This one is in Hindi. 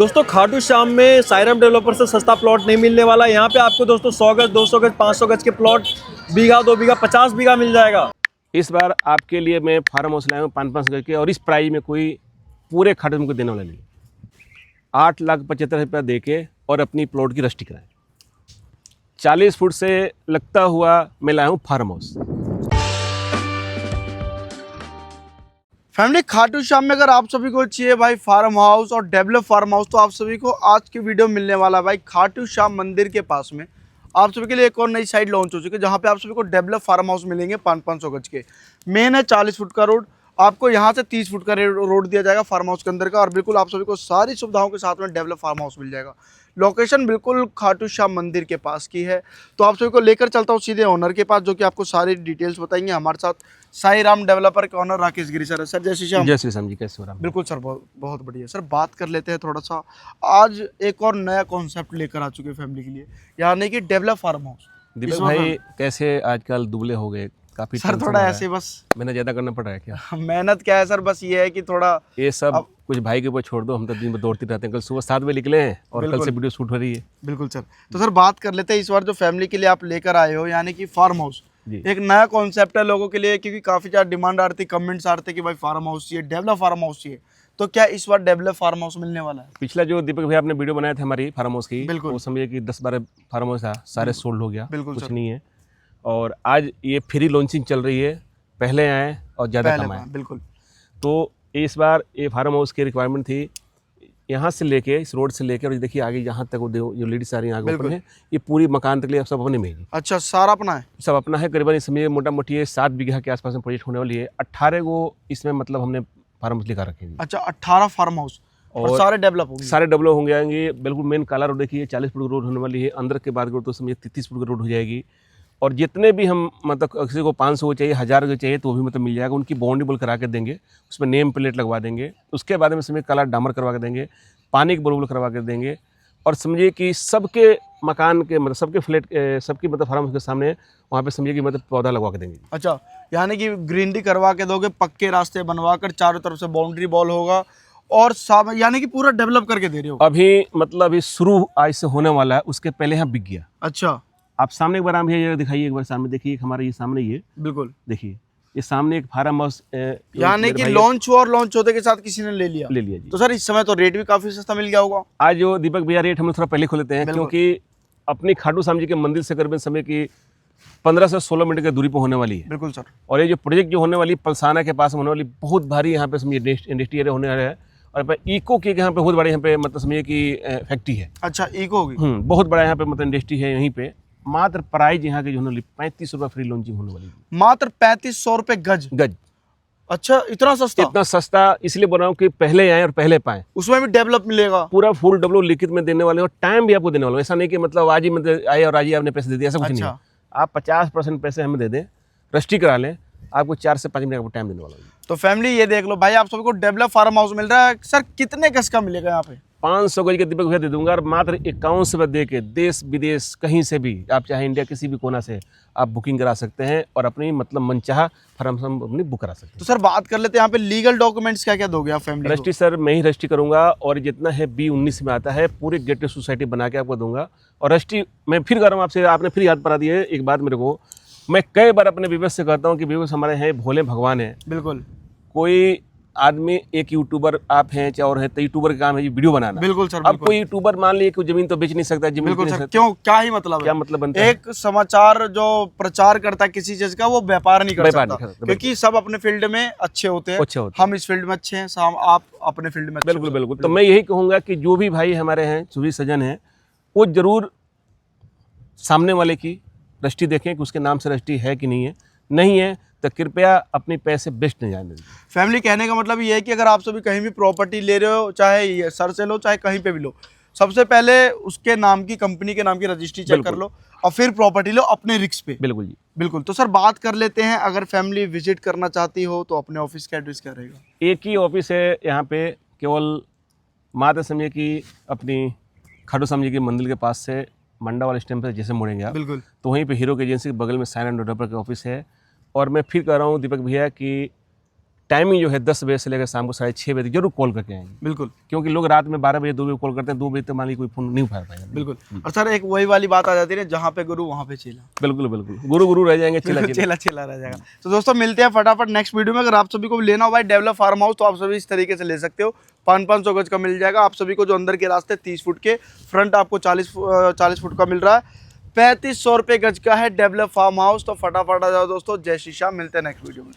दोस्तों खाटू श्याम में साईराम डेवलपर से सस्ता प्लॉट नहीं मिलने वाला। यहाँ पे आपको दोस्तों 100 गज, 200 गज, 500 गज के प्लॉट बीघा, 2 बीघा, 50 बीघा मिल जाएगा। इस बार आपके लिए मैं फार्म हाउस लाया हूँ 5-5 गज के, और इस प्राइस में कोई पूरे खाटू श्याम को देने वाला नहीं। 8,75,000 रुपया दे के और अपनी प्लॉट की रजिस्ट्री कराएं। 40 फुट से लगता हुआ मैं लाया हूँ farm house. Family Khatu Shyam में अगर आप सभी को चाहिए भाई फार्म हाउस और डेवलप फार्म हाउस, तो आप सभी को आज की वीडियो मिलने वाला है भाई खाटू श्याम मंदिर के पास में। आप सभी के लिए एक और नई साइट लॉन्च हो चुकी है जहां पे आप सभी को डेवलप फार्म हाउस मिलेंगे 500 गज के। मेन है 40 फुट का रोड, आपको यहां से 30 फुट का रोड दिया जाएगा फार्म हाउस के अंदर का, और बिल्कुल आप सभी को सारी सुविधाओं के साथ में डेवलप फार्म हाउस मिल जाएगा। लोकेशन बिल्कुल खाटू श्याम मंदिर के पास की है। तो आप सभी को लेकर चलता हूँ सीधे ओनर के पास, जो कि आपको सारी डिटेल्स बताएंगे। हमारे साथ साईराम डेवलपर के ओनर राकेश गिरी सर है। सर जय श्री श्याम। जय श्री श्याम जी, कैसे हो रहा है? बिल्कुल सर, बहुत बढ़िया सर। बात कर लेते हैं थोड़ा सा, आज एक और नया कॉन्सेप्ट लेकर आ चुके हैं फैमिली के लिए, यानी कि डेवलप फार्म हाउस। दीपक भाई कैसे आजकल दुबले हो गए काफी? सर थोड़ा ऐसे बस मैंने ज्यादा करना पड़ रहा है क्या? मेहनत क्या है सर, बस ये है कि थोड़ा ये सब कुछ भाई के ऊपर छोड़ दो, हम तो दिन भर दौड़ते रहते हैं। कल सुबह 7 बजे निकले हैं और कल से वीडियो शूट हो रही है। बिल्कुल सर। तो सर बात कर लेते हैं इस बार जो फैमिली के लिए आप लेकर आए हो, यानी कि फार्म हाउस। एक नया कॉन्सेप्ट है लोगों के लिए, क्योंकि काफी ज्यादा डिमांड आ रही थी, कमेंट्स आ रहे थे कि भाई फार्म हाउस चाहिए, डेवलप फार्म हाउस चाहिए। तो क्या इस बार डेवलप फार्म हाउस मिलने वाला है? पिछला जो दीपक भाई आपने वीडियो बनाया था हमारी फार्म हाउस की, बिल्कुल। वो समझिए कि 10-12 फार्म हाउस था, सारे सोल्ड हो गया, बिल्कुल कुछ सर। नहीं है। और आज ये फ्री लॉन्चिंग चल रही है, पहले आए और ज़्यादा कमाए। बिल्कुल। तो इस बार ये फार्म हाउस की रिक्वायरमेंट थी, यहाँ से लेके इस रोड से लेके और देखिए आगे यहाँ तक वो जो लेडीज आ रही है आगे ऊपर है, ये पूरी मकान तक लिए सब अपने में ही। अच्छा, सारा अपना है? सब अपना है। करीबन इस समय मोटा मोटी ये 7 बीघा के आसपास में प्रोजेक्ट होने वाली है। 18 को इसमें मतलब हमने फार्म हाउस लिखा रखे हैं। अच्छा, 18 फार्म हाउस और सारे डेवलप होंगे? सारे डेवलप हो जाएंगे। बिल्कुल मेन काला रोड देखिए 40 फुट रोड होने वाली है। अंदर के बाद रोड तो समझिए 33 फुट की रोड हो जाएगी। और जितने भी हम मतलब किसी को 500 को चाहिए, 1000 को चाहिए, तो भी मतलब मिल जाएगा। उनकी बाउंड्री बोल करा के देंगे, उसमें नेम प्लेट लगवा देंगे। उसके बाद में समझिए काला डामर करवा के देंगे, पानी की बोल करवा के देंगे। और समझिए कि सबके मकान के मतलब सबके फ्लैट सबकी मतलब फार्म हाउस के सामने वहाँ पे समझिए कि मतलब पौधा लगवा के देंगे। अच्छा, यानी कि ग्रीनरी करवा के दोगे, पक्के रास्ते बनवा कर, चारों तरफ से बाउंड्री बॉल होगा, और यानी कि पूरा डेवलप करके दे रहे हो? अभी मतलब अभी शुरू आज से होने वाला है, उसके पहले यहाँ बिक गया। अच्छा, आप सामने एक बार आप ये दिखाइए, एक बार सामने देखिए, हमारे ये सामने ये बिल्कुल देखिए, ये सामने एक फार्म हाउस यानी कि लॉन्च हुआ और लॉन्च होते के साथ किसी ने ले लिया जी। तो सर इस समय तो रेट भी काफी सस्ता मिल गया होगा। आज जो दीपक भैया रेट हम लोग थोड़ा पहले खोल लेते हैं, क्योंकि अपनी खाटू श्याम जी के मंदिर से करीबन समय की 15 से 16 मिनट की दूरी पर होने वाली है। बिल्कुल सर। और ये जो प्रोजेक्ट जो होने वाली पलसाना के पास होने वाली, बहुत भारी यहाँ पे समझिए इंडस्ट्री एरिया होने वाला है। और इको की यहाँ पे बहुत बड़ी यहाँ पे मतलब समझिए कि फैक्ट्री है। अच्छा, इको की? बहुत बड़ा यहाँ पे मतलब इंडस्ट्री है। यहीं पे मात्र प्राइस यहाँ की जो होने वाली 35 रुपये फ्री लॉन्चिंग होने वाली है। मात्र 3500 रुपये गज? अच्छा, इतना सस्ता? इतना सस्ता इसलिए बोल रहा हूँ कि पहले आए और पहले पाए। उसमें भी डेवलप मिलेगा? पूरा फुल डेवलप लिखित में देने वाले, और टाइम भी आपको देने वाले। ऐसा नहीं कि मतलब आज ही मतलब आए और आज ही आपने पैसे दे दिया, ऐसा कुछ नहीं है। आप 50% पैसे हमें दे दें, रजिस्ट्री करा लें, आपको 4 से 5 मिनट आपको टाइम देने वाला है। तो फैमिली ये देख लो भाई, आप सबको डेवलप फार्म हाउस मिल रहा है। सर कितने गज का मिलेगा यहाँ पे? 500 गज के दीपक भैया दे दूंगा, और मात्र 51 रुपये दे के देश विदेश कहीं से भी आप चाहे इंडिया किसी भी कोना से आप बुकिंग करा सकते हैं, और अपनी मतलब मनचाहा फार्म अपनी बुक करा सकते हैं। तो सर बात कर लेते हैं यहाँ पे लीगल डॉक्यूमेंट्स क्या क्या दोगे आप फैमिली? रजिस्ट्री सर मैं ही रजिस्ट्री करूंगा, और जितना है B19 में आता है पूरे गेटेड सोसाइटी बना के आपको दूंगा। और रजिस्ट्री मैं फिर कर रहा हूँ आपसे, आपने फिर याद करा दी है एक बात मेरे को। मैं कई बार अपने व्यूअर्स से कहता हूँ कि व्यूअर्स हमारे हैं भोले भगवान है। बिल्कुल। कोई आदमी एक यूट्यूबर आप हैं चाहे और है, तो यूट्यूबर का काम है ये वीडियो बनाना। बिल्कुल सर। अब कोई यूट्यूबर मान लीजिए कि जमीन तो बेच नहीं सकता, जमीन बिल्कुल सर। क्यों, क्या ही मतलब? क्या मतलब बनता है? एक समाचार जो प्रचार करता है किसी चीज का, वो व्यापार नहीं कर सकता, क्योंकि सब अपने फील्ड में अच्छे होते हैं। हम इस फील्ड में अच्छे हैं, आप अपने फील्ड में अच्छे। बिल्कुल बिल्कुल। तो मैं यही कहूंगा कि जो भी भाई हमारे हैं सुधी सजन हैं, वो जरूर सामने वाले की रजिस्ट्री देखें कि उसके नाम से रजिस्ट्री है कि नहीं है तो कृपया अपने पैसे बेस्ट नहीं जाने दीजिए। फैमिली कहने का मतलब ये है कि अगर आप सभी कहीं भी प्रॉपर्टी ले रहे हो, चाहे ये सर से लो चाहे कहीं पे भी लो, सबसे पहले उसके नाम की, कंपनी के नाम की रजिस्ट्री चेक कर लो, और फिर प्रॉपर्टी लो अपने रिस्क पे। बिल्कुल जी, बिल्कुल। तो सर बात कर लेते हैं, अगर फैमिली विजिट करना चाहती हो तो अपने ऑफिस का एड्रेस क्या रहेगा? एक ही ऑफिस है यहाँ पे, केवल माता समझिए कि अपनी खाटू श्याम जी के मंदिर के पास से मंडा वाले स्टैंड पर जैसे मुड़ेंगे आप, बिल्कुल, तो वहीं पे हीरो की एजेंसी के बगल में साईराम डेवलपर का ऑफिस है। और मैं फिर कह रहा हूँ दीपक भैया कि टाइमिंग जो है 10 बजे से लेकर शाम को 6:30 बजे तक जरूर कॉल करके आएंगे, बिल्कुल क्योंकि लोग रात में 12 बजे 2 बजे कॉल करते हैं, 2 बजे तक मान लीजिए कोई फोन नहीं उठा पाएगा। बिल्कुल। और सर एक वही वाली बात आ जाती है ना, जहाँ पे गुरु वहाँ पे चेला। बिल्कुल बिल्कुल, गुरु गुरु रह जाएंगे, चेला चेला। चेला चेला रह जाएगा। तो दोस्तों मिलते हैं फटाफट नेक्स्ट वीडियो में। अगर आप सभी को लेना हो भाई डेवलप फार्म हाउस तो आप सभी इस तरीके से ले सकते हो। 500 गज का मिल जाएगा आप सभी को। जो अंदर के रास्ते 30 फुट के, फ्रंट आपको 40 फुट का मिल रहा है। 3500 रुपये गज का है डेवलप फार्म हाउस। तो फटाफट आ जाओ दोस्तों। जय श्री श्याम, मिलते हैं नेक्स्ट वीडियो में।